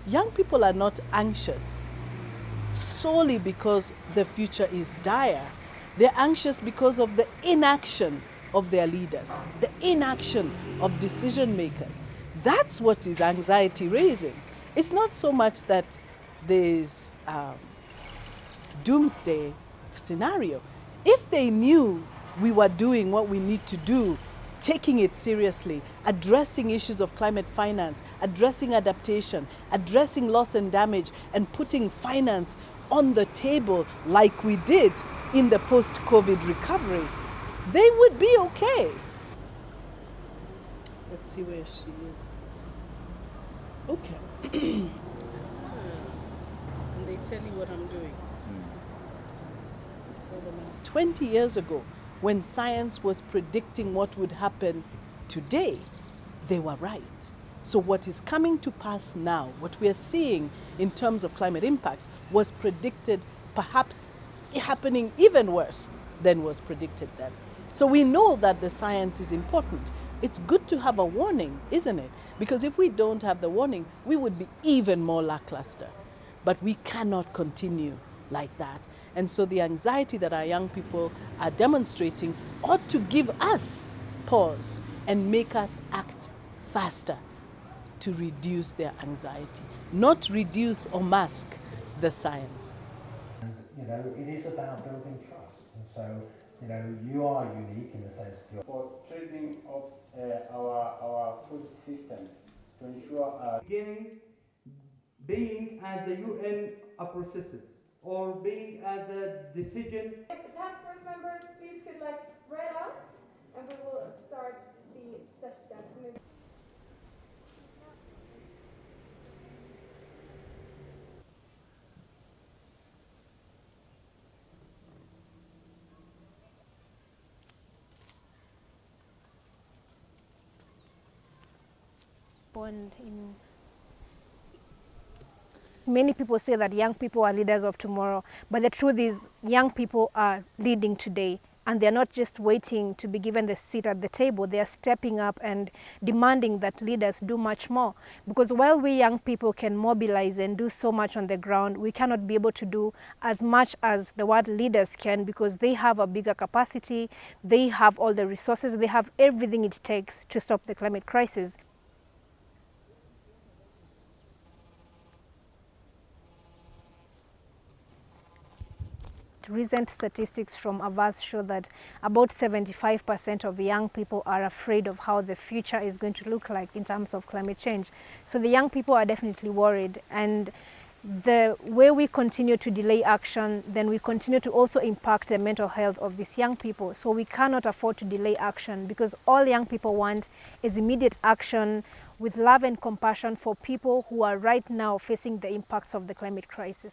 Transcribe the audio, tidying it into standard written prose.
young people are not anxious solely because the future is dire. They're anxious because of the inaction of their leaders, the inaction of decision makers. That's what is anxiety raising. It's not so much that there's doomsday scenario. If they knew we were doing what we need to do, taking it seriously, addressing issues of climate finance, addressing adaptation, addressing loss and damage, and putting finance on the table like we did in the post-COVID recovery, they would be okay. Let's see where she is. Okay. And they tell you what I'm doing. 20 years ago, when science was predicting what would happen today, they were right. So what is coming to pass now, what we are seeing in terms of climate impacts, was predicted perhaps happening even worse than was predicted then. So we know that the science is important. It's good to have a warning, isn't it? Because if we don't have the warning, we would be even more lackluster. But we cannot continue like that. And so the anxiety that our young people are demonstrating ought to give us pause and make us act faster to reduce their anxiety, not reduce or mask the science. And, it is about building trust. And so, you are unique in the sense that you're for trading of our food systems to ensure being at the UN processes or being at the decision. If the task force members please could spread out and we will start the session. Many people say that young people are leaders of tomorrow, but the truth is young people are leading today, and they're not just waiting to be given the seat at the table. They are stepping up and demanding that leaders do much more. Because while we young people can mobilize and do so much on the ground, we cannot be able to do as much as the world leaders can, because they have a bigger capacity, they have all the resources, they have everything it takes to stop the climate crisis. Recent statistics from Avast show that about 75% of young people are afraid of how the future is going to look like in terms of climate change. So the young people are definitely worried, and the way we continue to delay action, then we continue to also impact the mental health of these young people. So we cannot afford to delay action, because all young people want is immediate action with love and compassion for people who are right now facing the impacts of the climate crisis.